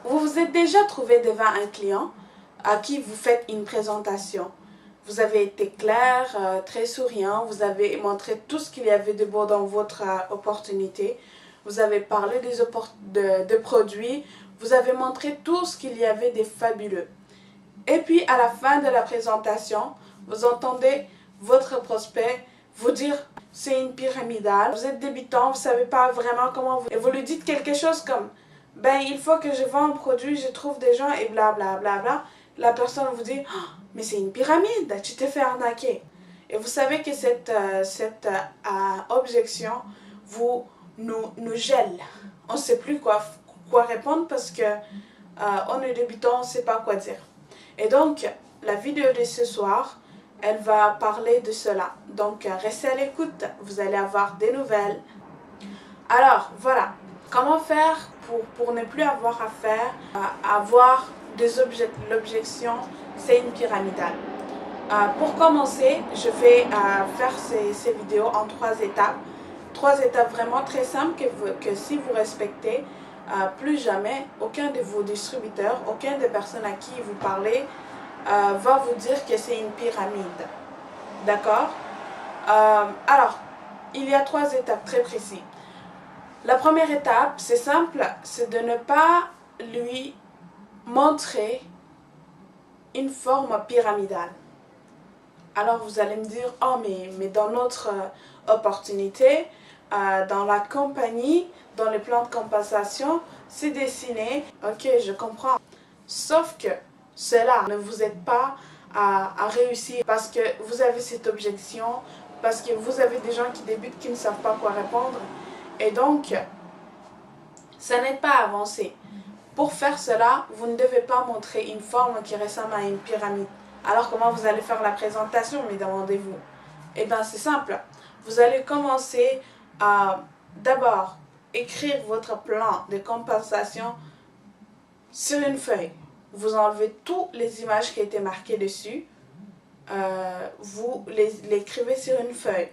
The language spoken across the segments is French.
Vous vous êtes déjà trouvé devant un client à qui vous faites une présentation. Vous avez été clair, très souriant, vous avez montré tout ce qu'il y avait de beau dans votre opportunité. Vous avez parlé de produits, vous avez montré tout ce qu'il y avait de fabuleux. Et puis à la fin de la présentation, vous entendez votre prospect vous dire c'est une pyramidale, vous êtes débutant, vous ne savez pas vraiment comment vous... Et vous lui dites quelque chose comme ben il faut que je vende un produit, je trouve des gens et bla bla bla bla. La personne vous dit oh, mais c'est une pyramide, tu t'es fait arnaquer. Et vous savez que cette objection nous gèle. On ne sait plus quoi répondre parce que on est débutant, on ne sait pas quoi dire. Et donc, la vidéo de ce soir, elle va parler de cela. Donc, restez à l'écoute, vous allez avoir des nouvelles. Alors, voilà. Comment faire pour ne plus avoir à faire, avoir l'objection, c'est une pyramidale. Pour commencer, je vais faire ces vidéos en 3 étapes. 3 étapes vraiment très simples que si vous respectez, plus jamais, aucun de vos distributeurs, aucune des personnes à qui vous parlez va vous dire que c'est une pyramide. D'accord? Alors, il y a 3 étapes très précises. La première étape, c'est simple, c'est de ne pas lui montrer une forme pyramidale. Alors vous allez me dire, oh mais dans notre opportunité, dans la compagnie, dans les plans de compensation, c'est dessiné. Ok, je comprends. Sauf que cela ne vous aide pas à réussir parce que vous avez cette objection, parce que vous avez des gens qui débutent qui ne savent pas quoi répondre. Et donc, ça n'aide pas à avancer. Pour faire cela, vous ne devez pas montrer une forme qui ressemble à une pyramide. Alors comment vous allez faire la présentation, me demandez-vous? Eh bien c'est simple. Vous allez commencer à d'abord écrire votre plan de compensation sur une feuille. Vous enlevez toutes les images qui étaient marquées dessus. Vous l'écrivez sur une feuille.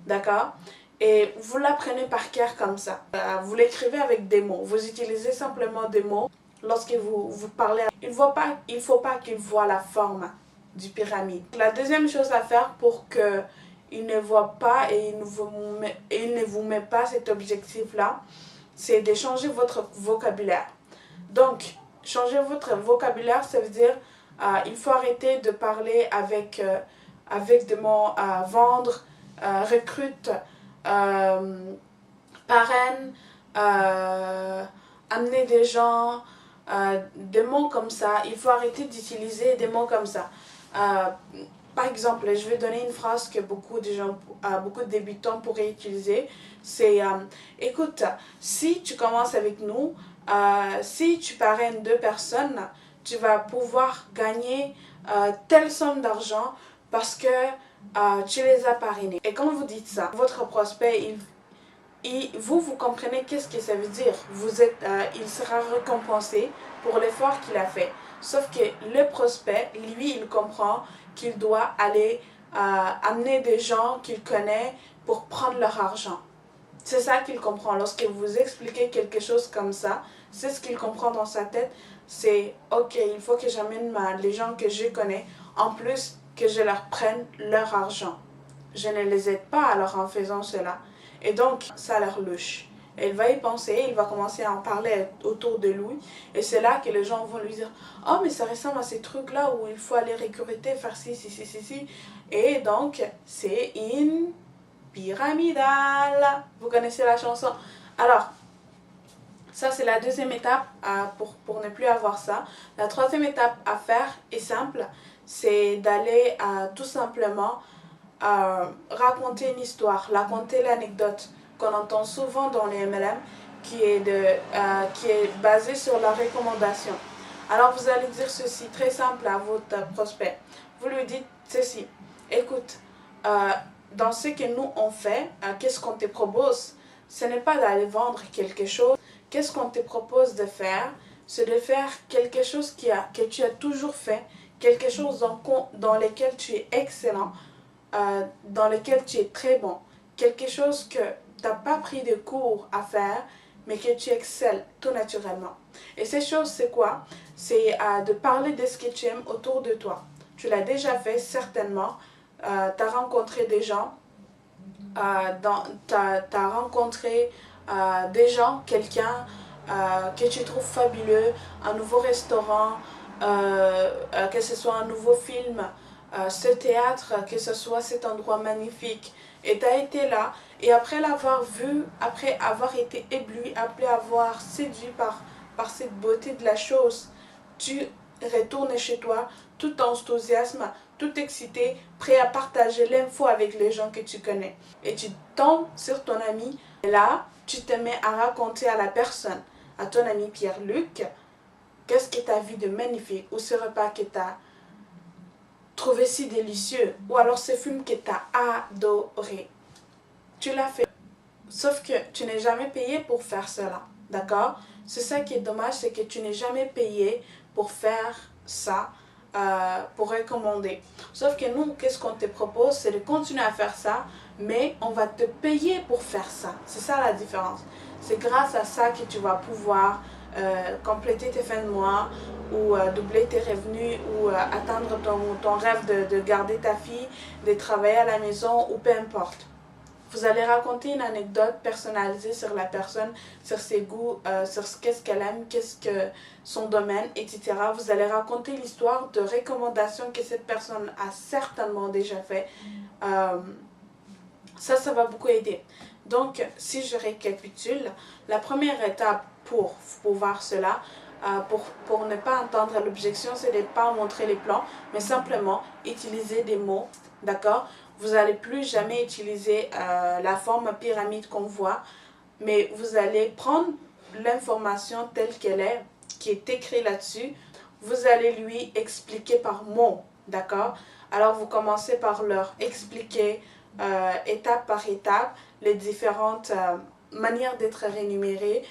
D'accord? Et vous l'apprenez par cœur comme ça. Vous l'écrivez avec des mots. Vous utilisez simplement des mots. Lorsque vous parlez, il ne faut pas qu'il voit la forme du pyramide. La deuxième chose à faire pour qu'il ne voit pas et il ne vous met pas cet objectif-là, c'est de changer votre vocabulaire. Donc, changer votre vocabulaire, ça veut dire il faut arrêter de parler avec des mots vendre, recrute, parraine, amener des gens, des mots comme ça. Il faut arrêter d'utiliser des mots comme ça. Par exemple, je vais donner une phrase que beaucoup de débutants pourraient utiliser. C'est écoute, si tu commences avec nous, si tu parraines 2 personnes, tu vas pouvoir gagner telle somme d'argent parce que tu les as parrainés. Et quand vous dites ça, votre prospect, vous comprenez qu'est-ce que ça veut dire. Il sera récompensé pour l'effort qu'il a fait. Sauf que le prospect, lui, il comprend qu'il doit aller amener des gens qu'il connaît pour prendre leur argent. C'est ça qu'il comprend. Lorsque vous expliquez quelque chose comme ça, c'est ce qu'il comprend dans sa tête. C'est ok, il faut que j'amène les gens que je connais, en plus que je leur prenne leur argent. Je ne les aide pas alors en faisant cela. Et donc, ça leur louche. Et il va y penser, il va commencer à en parler autour de lui. Et c'est là que les gens vont lui dire « Oh, mais ça ressemble à ces trucs-là où il faut aller recruter, faire ci. » Et donc, c'est une pyramidale. Vous connaissez la chanson? Alors, ça c'est la deuxième étape pour ne plus avoir ça. La troisième étape à faire est simple. C'est d'aller tout simplement raconter une histoire, raconter l'anecdote qu'on entend souvent dans les MLM qui est basée sur la recommandation. Alors vous allez dire ceci très simple à votre prospect. Vous lui dites ceci: écoute, dans ce que nous on fait, qu'est-ce qu'on te propose? Ce n'est pas d'aller vendre quelque chose. Qu'est-ce qu'on te propose de faire? C'est de faire quelque chose que tu as toujours fait, quelque chose dans lequel tu es excellent, dans lequel tu es très bon, quelque chose que tu n'as pas pris de cours à faire, mais que tu excelles tout naturellement. Et ces choses, c'est quoi? C'est de parler de ce que tu aimes autour de toi. Tu l'as déjà fait, certainement. Tu as rencontré des gens, tu as rencontré des gens, quelqu'un que tu trouves fabuleux, un nouveau restaurant, que ce soit un nouveau film, ce théâtre, que ce soit cet endroit magnifique. Et tu as été là, et après l'avoir vu, après avoir été ébloui, après avoir séduit par cette beauté de la chose, tu retournes chez toi tout enthousiasme, tout excité, prêt à partager l'info avec les gens que tu connais. Et tu tombes sur ton ami, et là, tu te mets à raconter à la personne, à ton ami Pierre-Luc, qu'est-ce que tu as vu de magnifique, ou ce repas que tu as trouvé si délicieux, ou alors ce film que tu as adoré. Tu l'as fait. Sauf que tu n'es jamais payé pour faire cela, d'accord? C'est ça qui est dommage, c'est que tu n'es jamais payé pour faire ça, pour recommander. Sauf que nous, qu'est-ce qu'on te propose? C'est de continuer à faire ça, mais on va te payer pour faire ça. C'est ça la différence. C'est grâce à ça que tu vas pouvoir compléter tes fins de mois ou doubler tes revenus ou atteindre ton rêve de garder ta fille, de travailler à la maison ou peu importe. Vous allez raconter une anecdote personnalisée sur la personne, sur ses goûts, sur qu'est-ce qu'elle aime, qu'est-ce que son domaine, etc. Vous allez raconter l'histoire de recommandations que cette personne a certainement déjà fait. Ça va beaucoup aider. Donc, si je récapitule, la première étape pour pouvoir cela, pour ne pas entendre l'objection, c'est de ne pas montrer les plans, mais simplement utiliser des mots, d'accord? Vous n'allez plus jamais utiliser la forme pyramide qu'on voit, mais vous allez prendre l'information telle qu'elle est, qui est écrite là-dessus, vous allez lui expliquer par mots, d'accord? Alors vous commencez par leur expliquer étape par étape les différentes manières d'être rémunéré.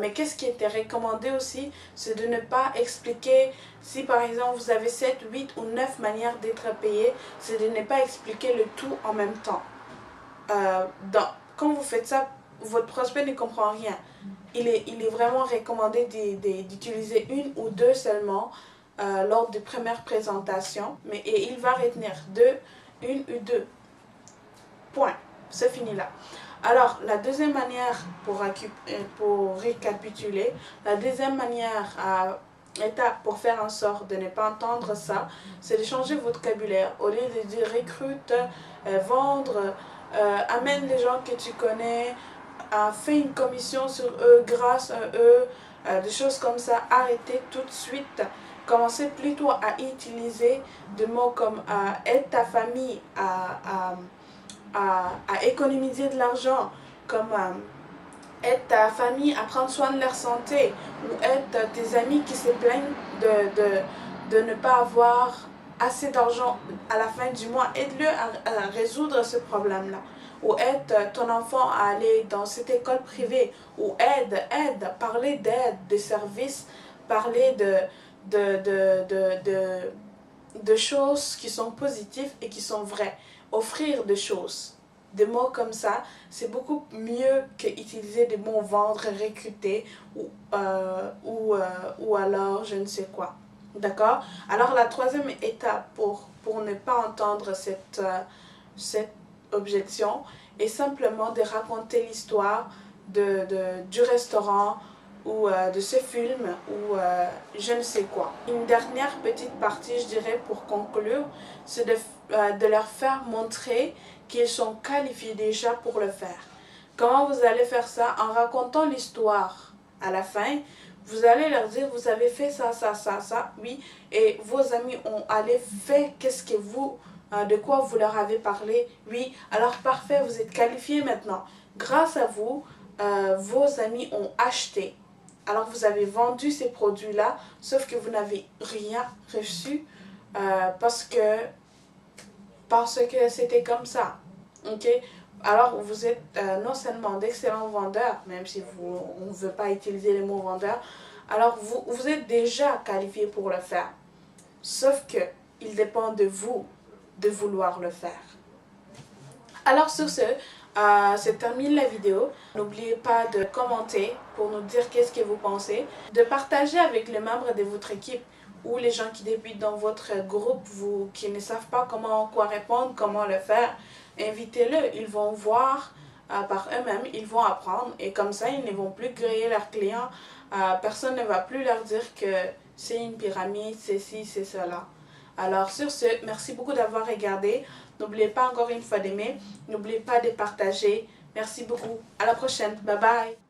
Mais qu'est-ce qui était recommandé aussi, c'est de ne pas expliquer, si par exemple vous avez 7, 8 ou 9 manières d'être payé, c'est de ne pas expliquer le tout en même temps. Quand vous faites ça, votre prospect ne comprend rien. Il est vraiment recommandé d'utiliser une ou deux seulement lors de première présentation, et il va retenir une ou deux. Point. C'est fini là. Alors, la deuxième manière, pour récapituler, la deuxième manière, étape pour faire en sorte de ne pas entendre ça, c'est de changer votre vocabulaire. Au lieu de dire recrute, vendre, amène les gens que tu connais, fais une commission sur eux, grâce à eux, des choses comme ça, arrêtez tout de suite. Commencez plutôt à utiliser des mots comme aide ta famille à économiser de l'argent, comme aide ta famille à prendre soin de leur santé, ou aide tes amis qui se plaignent de ne pas avoir assez d'argent à la fin du mois. Aide-le à résoudre ce problème-là. Ou aide ton enfant à aller dans cette école privée. Ou parler d'aide, de services, parler de choses qui sont positives et qui sont vraies. Offrir des choses, des mots comme ça, c'est beaucoup mieux qu'utiliser des mots vendre, recruter ou alors je ne sais quoi. D'accord? Alors la troisième étape pour ne pas entendre cette objection est simplement de raconter l'histoire du restaurant ou de ce film ou je ne sais quoi. Une dernière petite partie, je dirais, pour conclure, c'est de leur faire montrer qu'ils sont qualifiés déjà pour le faire. Comment vous allez faire ça? En racontant l'histoire à la fin, vous allez leur dire, vous avez fait ça, oui, et vos amis ont allé faire qu'est-ce que vous, de quoi vous leur avez parlé, oui, alors parfait, vous êtes qualifiés maintenant. Grâce à vous, vos amis ont acheté. Alors vous avez vendu ces produits-là, sauf que vous n'avez rien reçu parce que c'était comme ça. Ok? Alors vous êtes non seulement d'excellents vendeurs, même si on ne veut pas utiliser le mot vendeur, alors vous êtes déjà qualifié pour le faire. Sauf que il dépend de vous de vouloir le faire. Alors sur ce, se termine la vidéo. N'oubliez pas de commenter pour nous dire qu'est-ce que vous pensez, de partager avec les membres de votre équipe ou les gens qui débutent dans votre groupe, qui ne savent pas quoi répondre, comment le faire. Invitez-le, ils vont voir par eux-mêmes, ils vont apprendre et comme ça, ils ne vont plus griller leurs clients. Personne ne va plus leur dire que c'est une pyramide, c'est ci, c'est cela. Alors sur ce, merci beaucoup d'avoir regardé. N'oubliez pas encore une fois d'aimer, n'oubliez pas de partager. Merci beaucoup. À la prochaine. Bye bye.